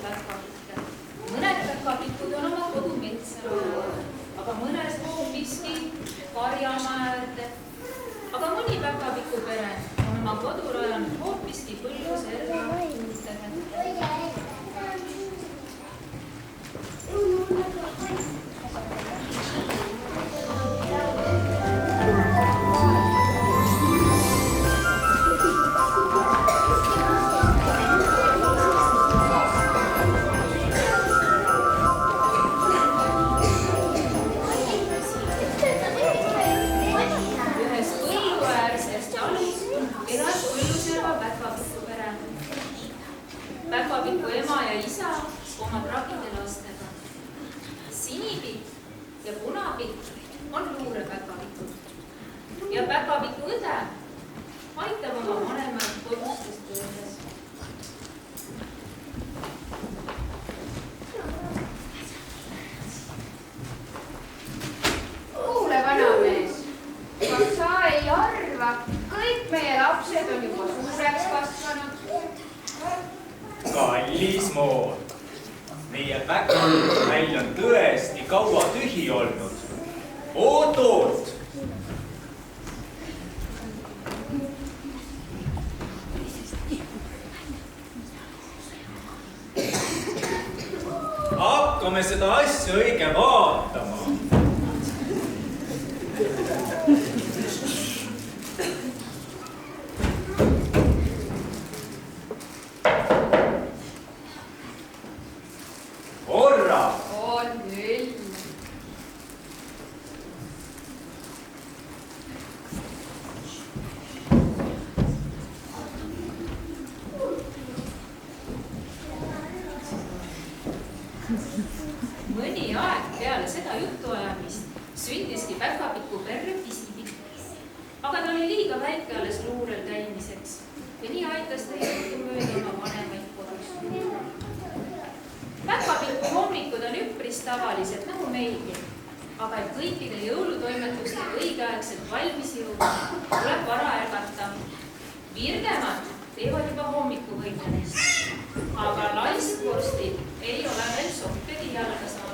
päkapikke. Mõned päkapikud on oma kodumetsa rajanud, aga mõnes hoopiski karjamaa äärde. Aga mõni päkapiku pere on oma kodu rajanud hoopiski põllu serva juurde. Päkapiku ema ja isa oma tragide lastega. Sinipikk ja punapikk on luurepäkapikud ja päkapiku õde aitab oma vanemaid kodustes töödes. Kuule, vanamees, kas sa ei arva, kõik meie lapsed on juba suureks kasvanud? Kallis mood, meie päkapikumäll on tõesti kaua tühi olnud. Oot! Hakkame seda asja õige vaatama. Mõni aeg peale seda jutuajamist sündiski päkapiku perre pisipikk, aga ta oli liiga väike alles luurel käimiseks ja nii aitas ta jõudumööda oma vanemaid kodus. Päkapiku hommikud on üpris tavalised nagu meilgi, aga et kõikide jõulutoimetustega õigeaegselt valmis jõuda, tuleb vara ärgata. Virgemad teevad juba hommikuvõitlemist, aga laiskvorstid ei ole veel sokkegi jalga saanud.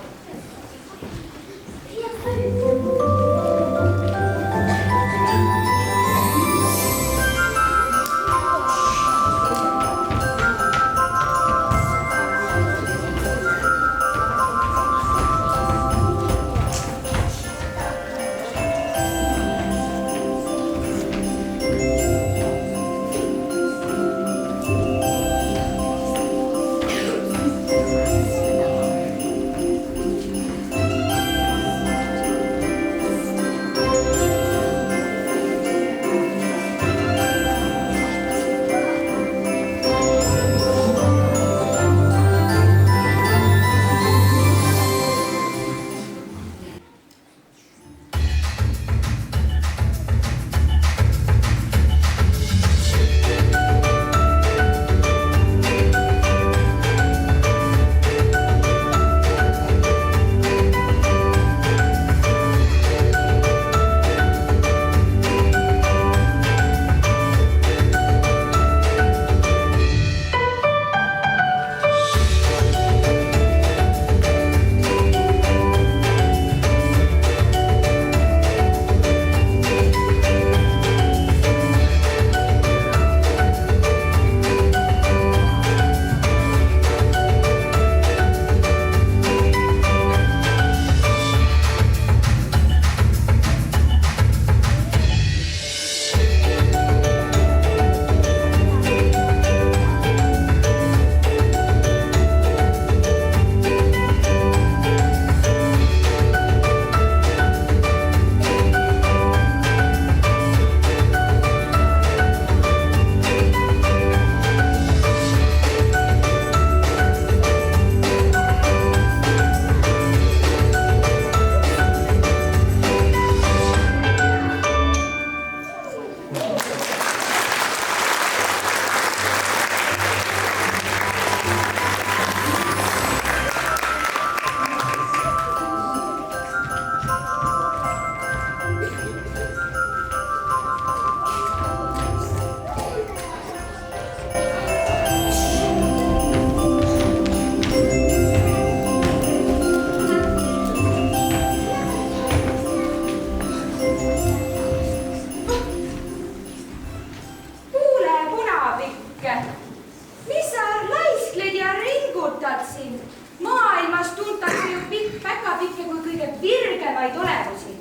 liigutad sind. Maailmas tuntakse ju päkapikke kui kõige virgemaid olemusi.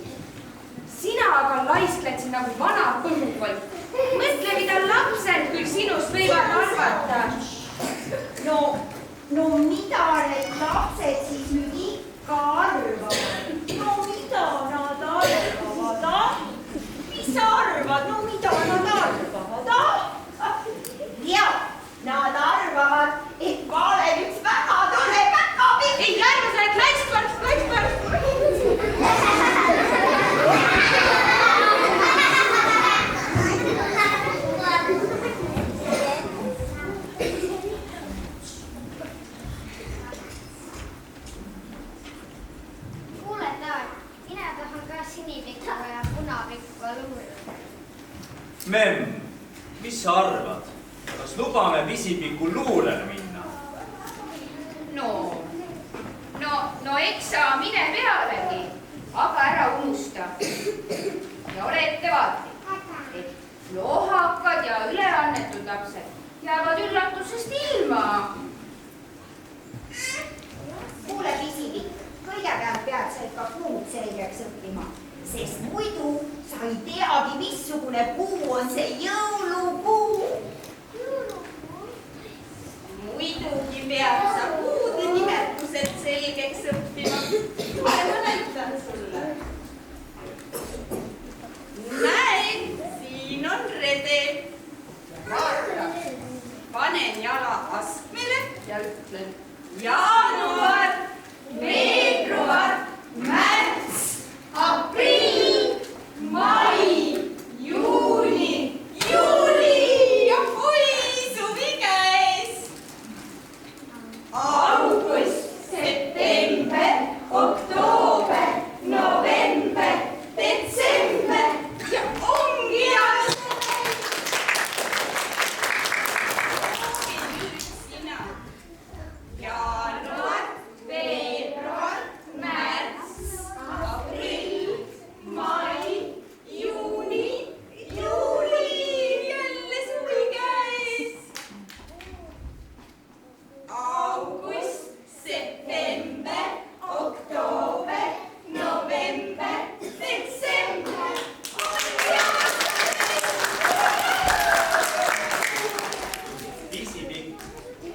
Sina aga laiskled siin nagu vana põlvkond. Mõtle, mida lapsed küll sinust võivad arvata. No mida need lapsed siis nüüd ikka arvavad? No mida nad arvavad? Mis sa arvad? No mida nad arvavad? Ja, nad arvavad, et ma olen üks väga tore päkapikk. Ei, ärme sa oled laiskvart. Kuule, Taar, mina tahan ka sinipikku ja punapikku luurida. Memm, mis sa arvad? Kas lubame Pisipiku luurele minna? No eks sa mine pealegi, aga ära unusta. Ja ole ettevaatlik, et lohakad ja üleannetud lapsed jäävad üllatusest ilma. Kuule, Pisipikk, kõigepealt pead sa ikka puud selgeks õppima, sest muidu sa ei teagi, missugune puu on see jõulupuu. Muidugi peab sa puude nimetused selgeks õppima. Ma näitan sulle. Näed, siin on redel. Vaata, panen jala astmele ja ütlen jaanuar, veebruar, märts, aprill, mai, juuni, juuli ja suvi käes. August, september, oktoober, november, detsember ja ongi sina. Jaanuar, veebruar, märts, aprill, mai, juuni, juuli, jälle suvi käes. August, september, oktoober, november, detsember. Pisipikk,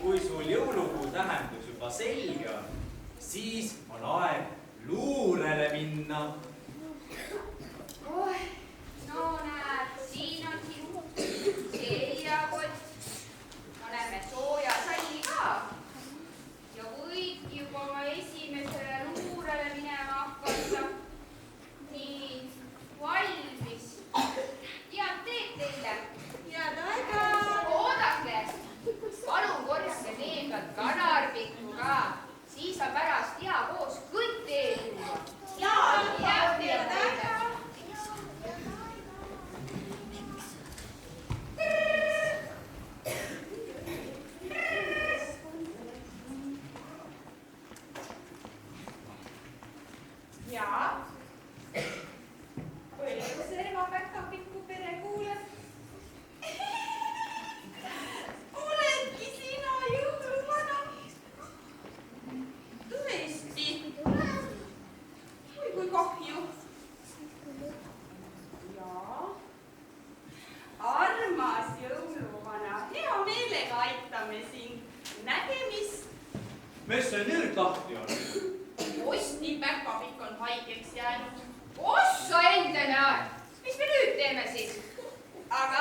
kui sul jõulupuu tähendus juba selge on, siis on aeg luurele minna. No näed, siin on sinu seljakott. Paneme sooja salli ka. Ja võid juba esimesele luurele minema hakata. Nii, valmis. Head teed teile. Head aega. Oodake, palun korjake tee pealt kanarpikku ka. Siis on pärast hea koos kõik teed juua. Head teed teile. Ja, Põlluserva päkapikku pere kuuleb. Oledki sina jõuluvana? Tõesti? Oi, kui kahju. Jaa. Armas jõuluvana, hea meelega aitame sind. Nägemist. Mis see nüüd lahti on? Osti päkapikk on haigeks jäänud. Ossa endine aeg. Mis me nüüd teeme siis? Aga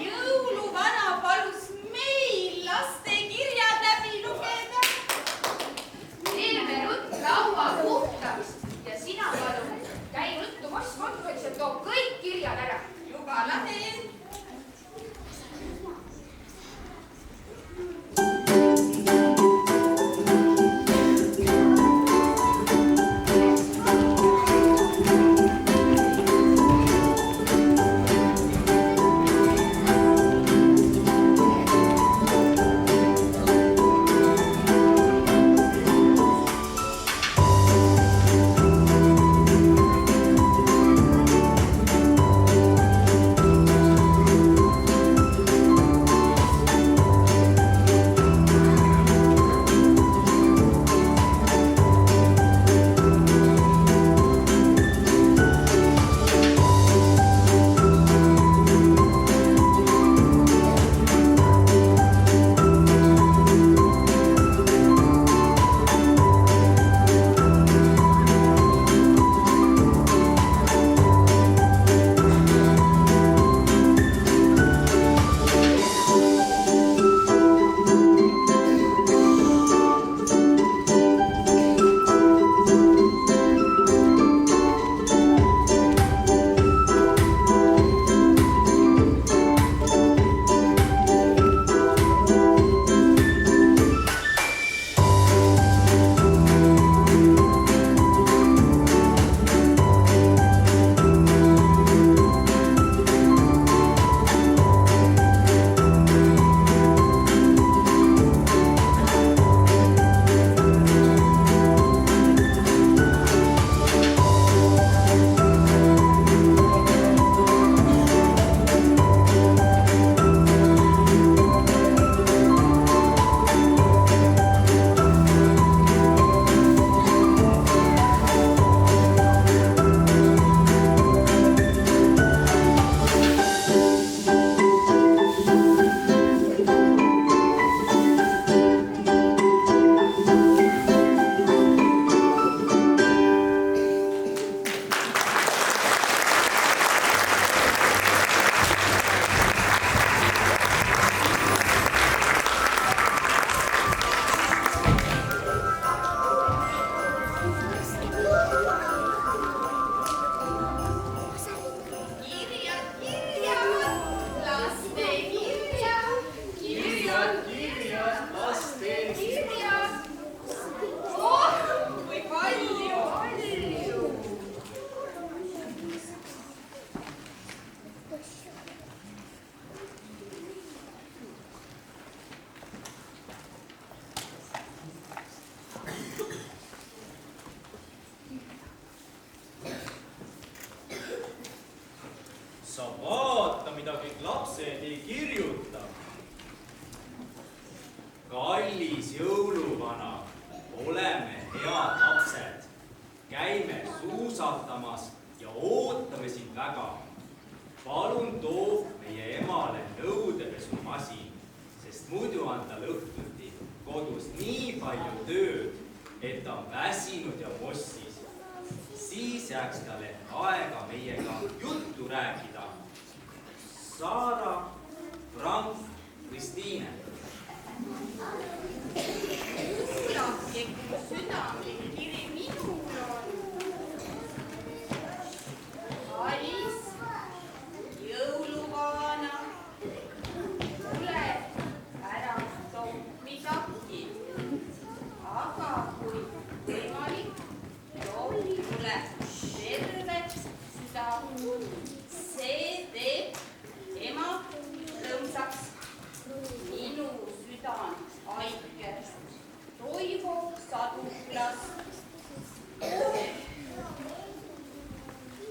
jõuluvana palus meil laste kirjad läbi lugeda. Teeme rutt laua puhtaks ja sina palun käi ruttu postkontoris ja too kõik kirjad ära. Juba lähen. sa vaata, mida kõik lapsed ei kirjuta. Kallis jõuluvana, oleme head lapsed. Käime suusatamas ja ootame sind väga. Palun too meie emale nõudepesumasin, sest muidu on tal õhtuti kodus nii palju tööd, et ta on väsinud ja mossis. Siis jääks talle aega meiega juttu rääkida. Saara, Frank, Kristiine. Kuulake, kui südamlik kiri minul on. Alice, jõuluvana, tule ära too midagi. Aga kui võimalik, too tule tervet süda. See teeb ema rõõmsaks. Minu süda on haige. Toivo sadulas.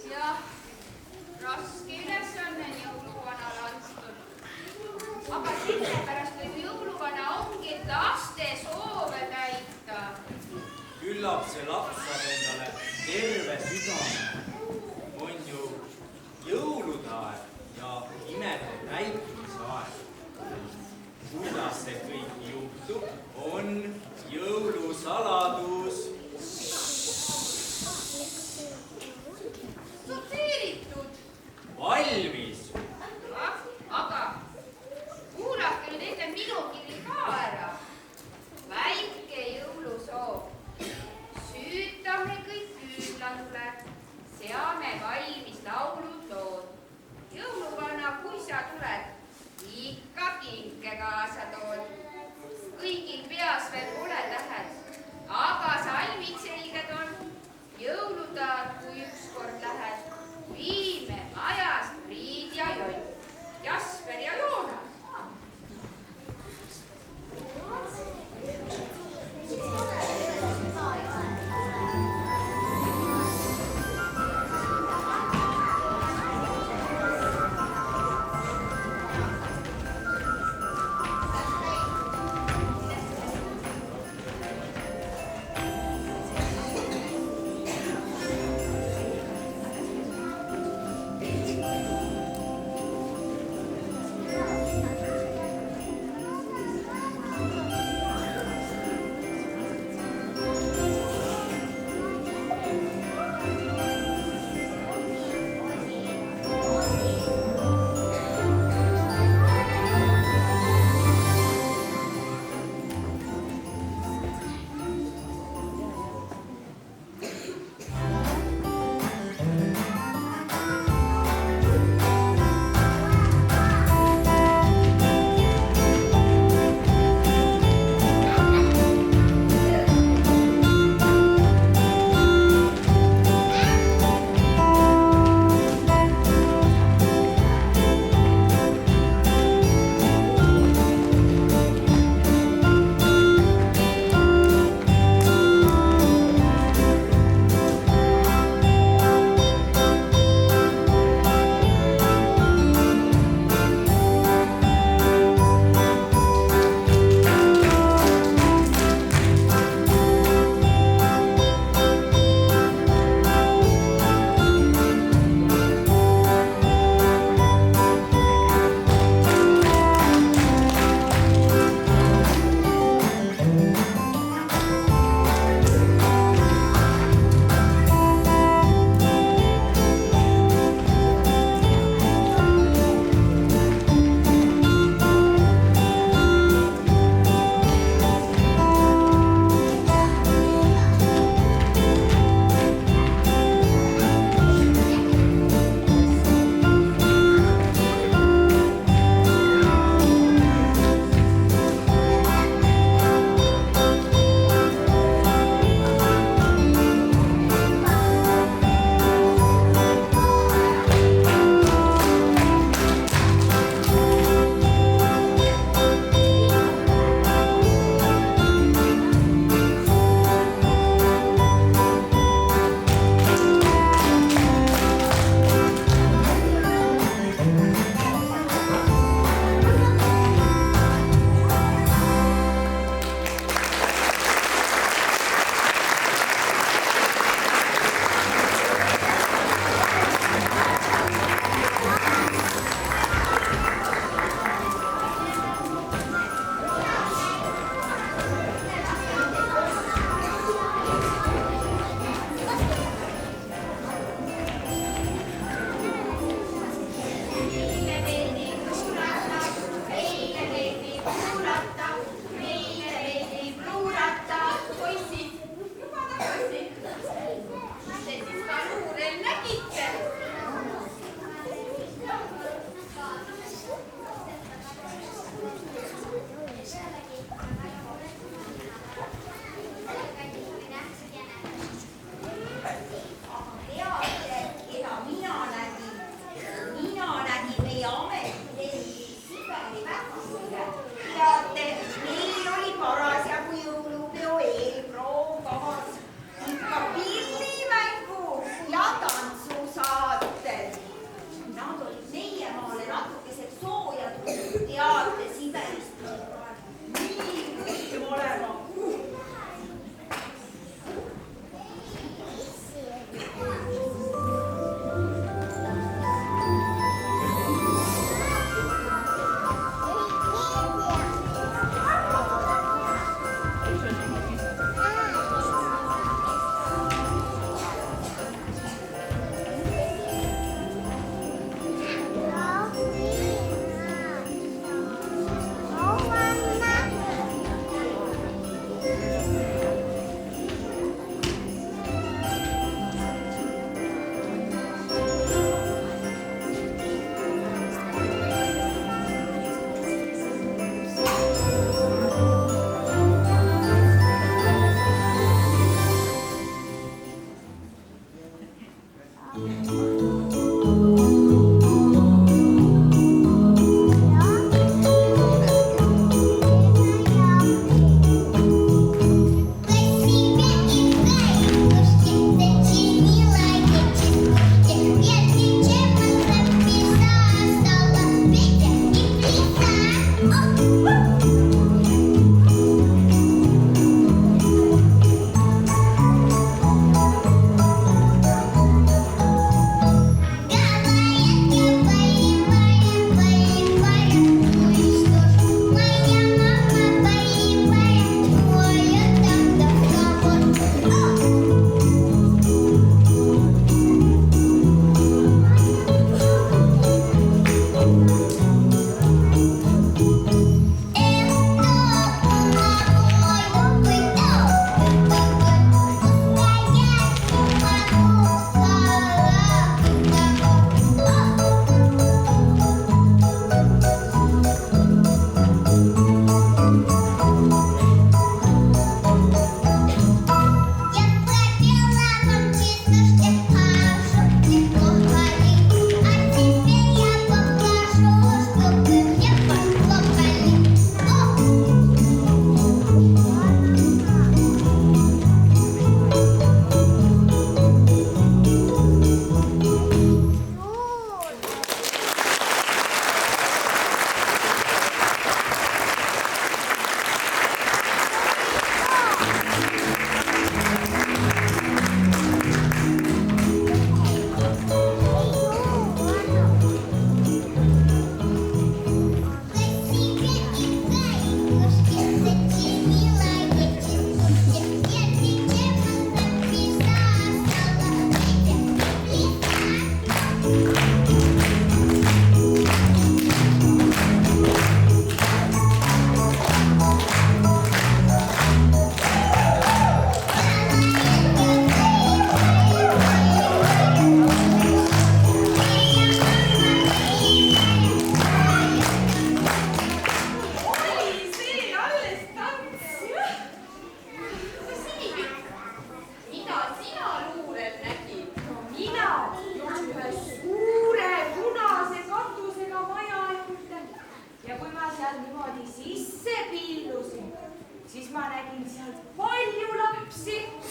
Jah, raske ülesanne on jõuluvanale antud. Aga sellepärast, et jõuluvana ongi laste soove täita. Küllap see laps saab endale terve südame. On ju jõulude aeg ja imede täitmise aeg. Kuidas see kõik juhtub, on jõulusaladus. Sorteeritud. Valmis. Aga kuulake nüüd enne minu kirja ka ära. Väike jõulusoov. Süütame kõik küünlatule. Seame valmis laulutood. Jõuluvana, kui sa tuled, ikka kinke kaasa tood. Kõigil peas veel pole tähed, aga salmid selged on. Jõulutaad, kui ükskord lähed, viime majast Priit ja Jott, Jasper ja Joonas.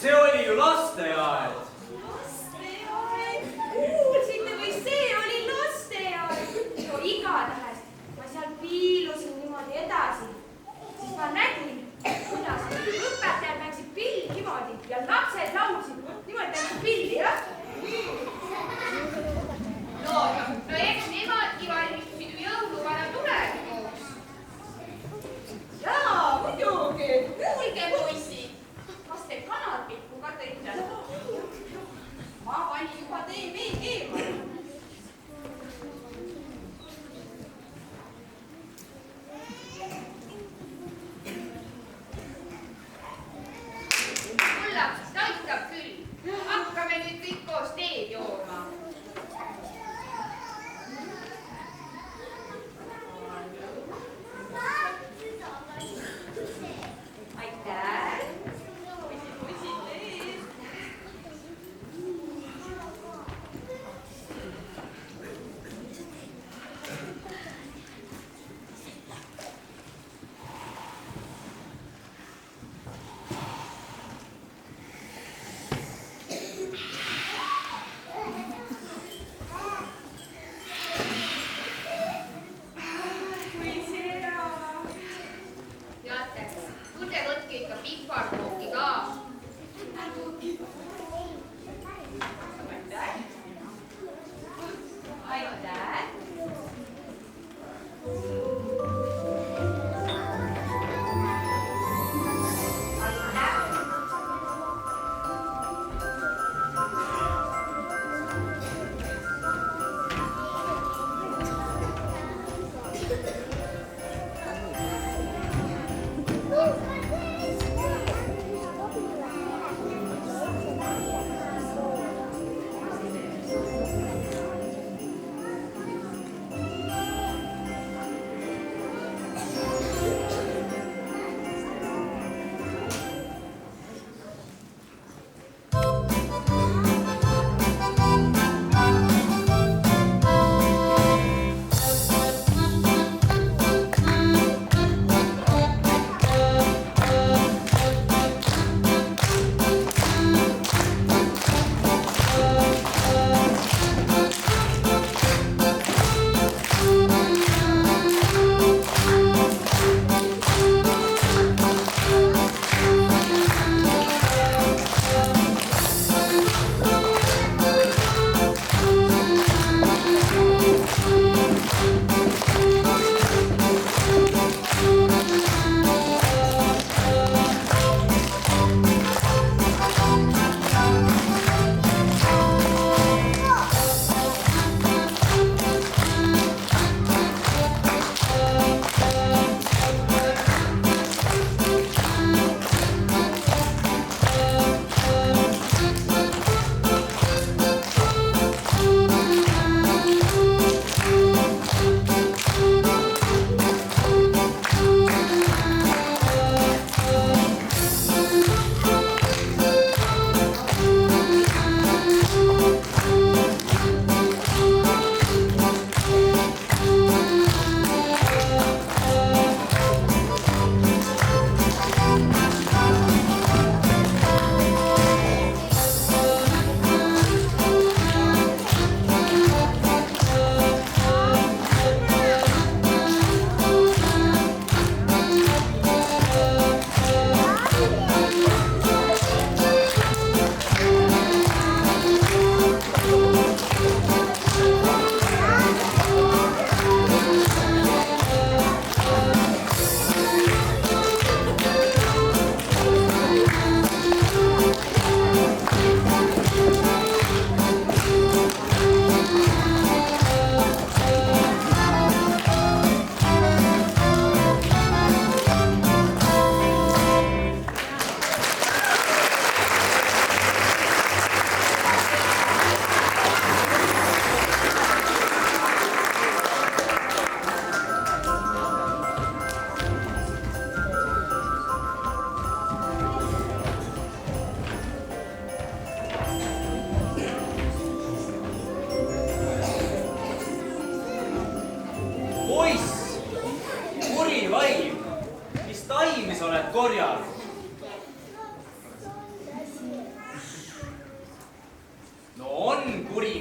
see oli ju lasteaed. Lasteaed? Kuulsite või see oli lasteaed? No igatahes ma seal piilusin niimoodi edasi. Siis ma nägin, kuidas õpetajad mängsid pilli niimoodi ja lapsed laulsid niimoodi mängsid pilli, jah? No eks nemadki valmistusid ju jõuluvana tulevikuks. Jaa, muidugi. Kuulge, poisid, kas te kanapikku ka tõite?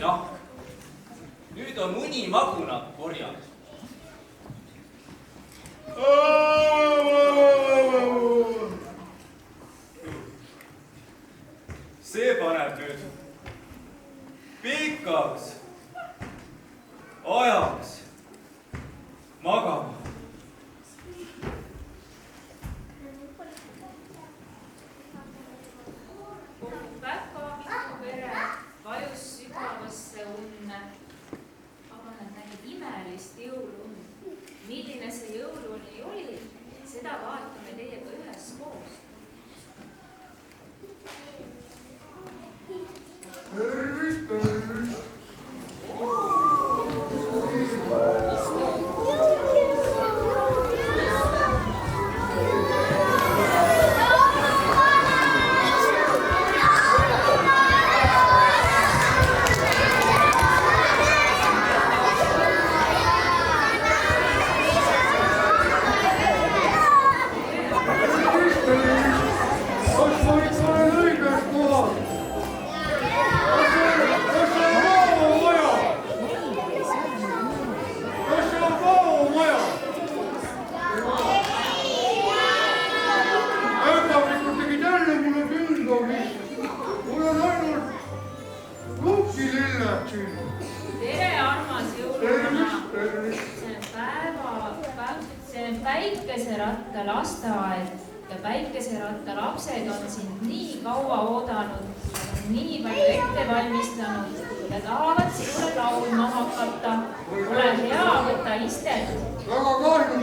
jah, nüüd on uni magunat korjanud. See paneb nüüd pikaks ajaks magama. Päkapiku pere vajus sügavasse unne, aga nad nägid imelist jõuluund. Milline see jõuluuni oli, seda vaatame teiega üheskoos. Tere, armas jõuluvana! See on päikeseratta lasteaed ja päikeseratta lapsed on sind nii kaua oodanud, nii palju ette valmistanud ja tahavad sinule laulma hakata. Ole hea, võta istet. Väga kahju,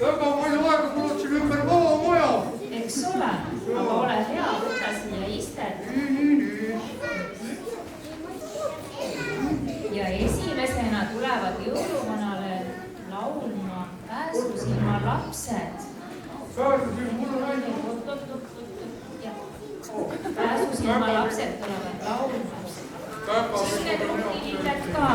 väga palju aega kulutasin ümber maamaja. Eks ole, aga ole hea, võta siia istet. Ja esimesena tulevad jõuluvanale laulma Pääsusilma lapsed. Pääsusilma lapsed tulevad laulma. Siis need rullililled ka.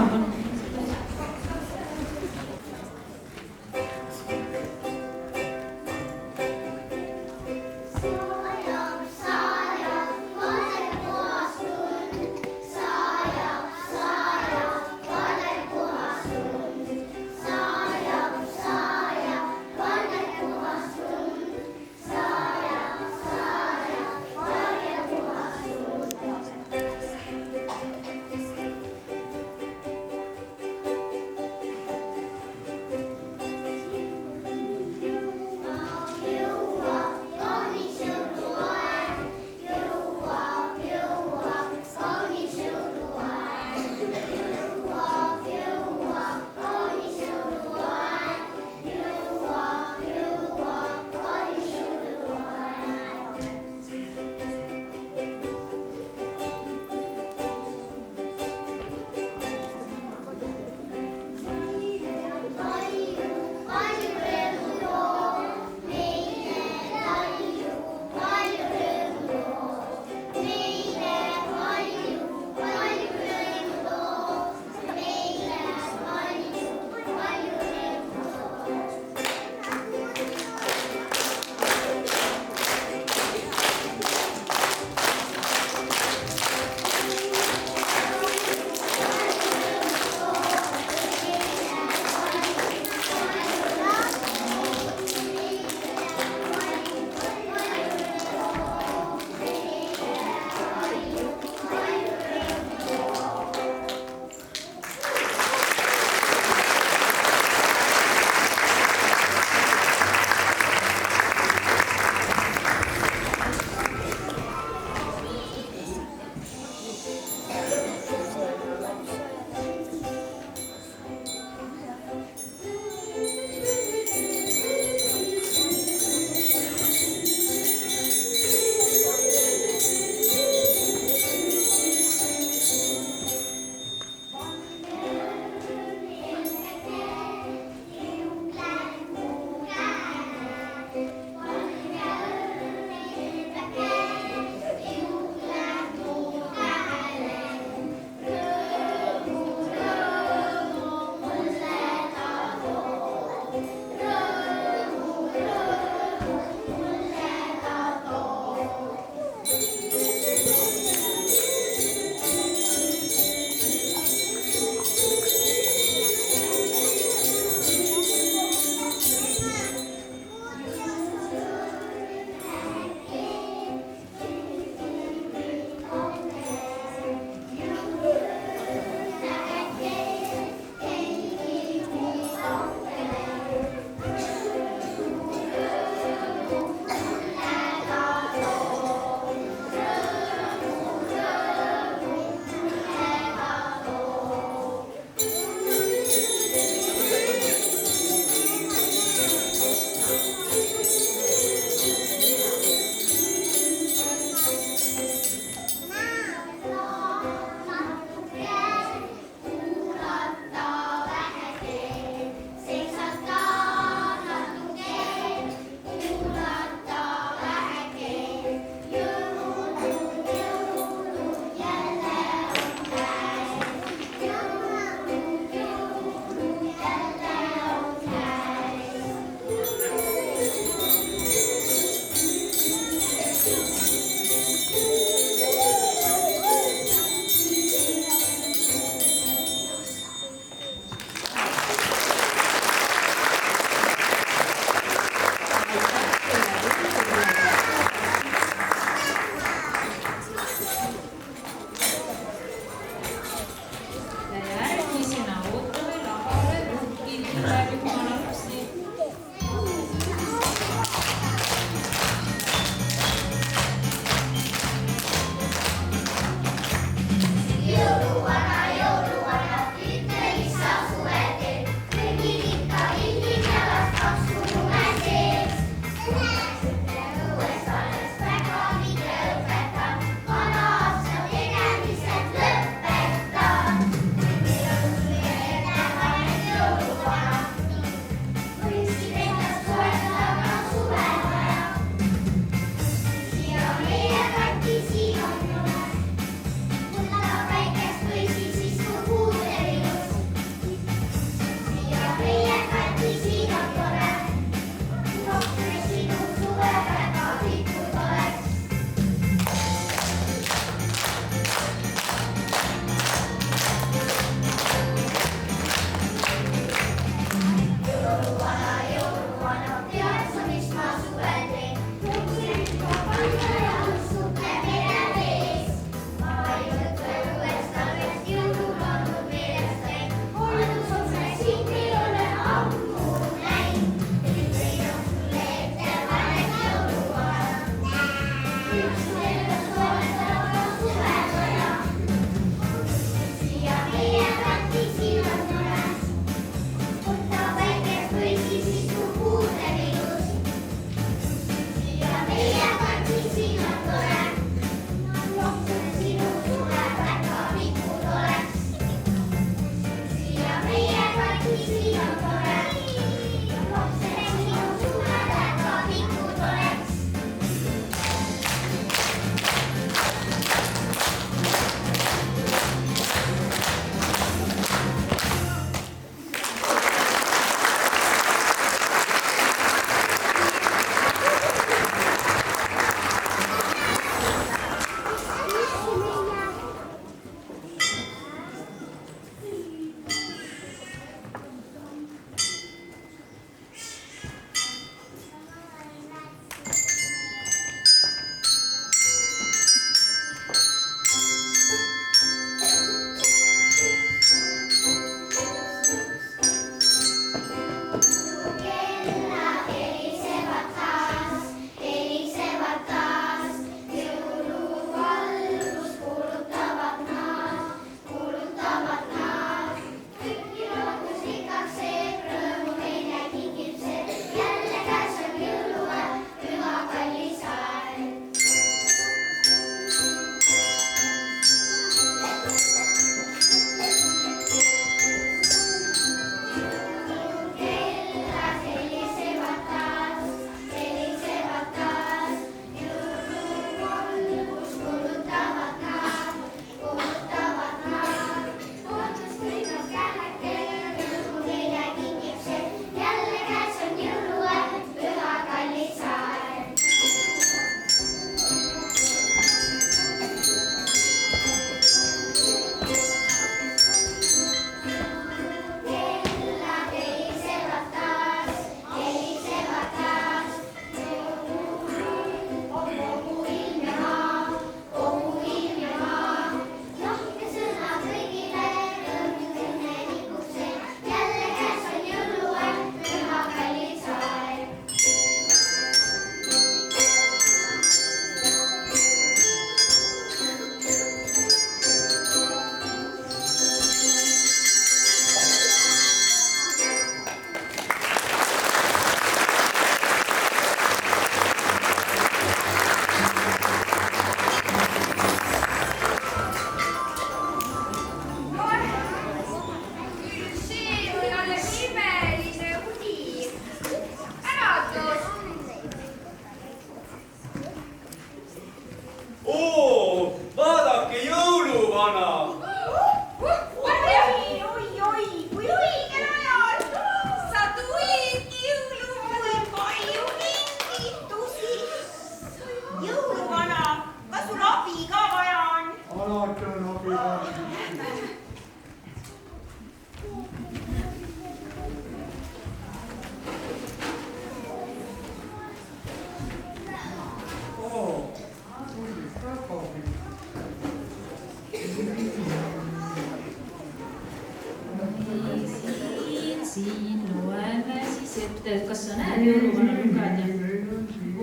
et kas sa näed jõuluvana lugeda?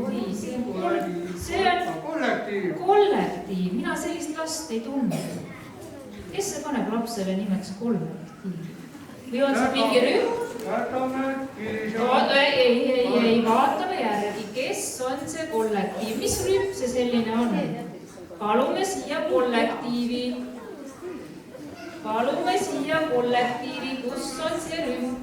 Oi, see on kollektiiv. Mina sellist last ei tunne. Kes see paneb lapsele nimeks kollektiiv? Või on see mingi rühm? Ei, vaatame järgi, kes on see kollektiiv, mis rühm see selline on? Palume siia kollektiivi, kus on see rühm?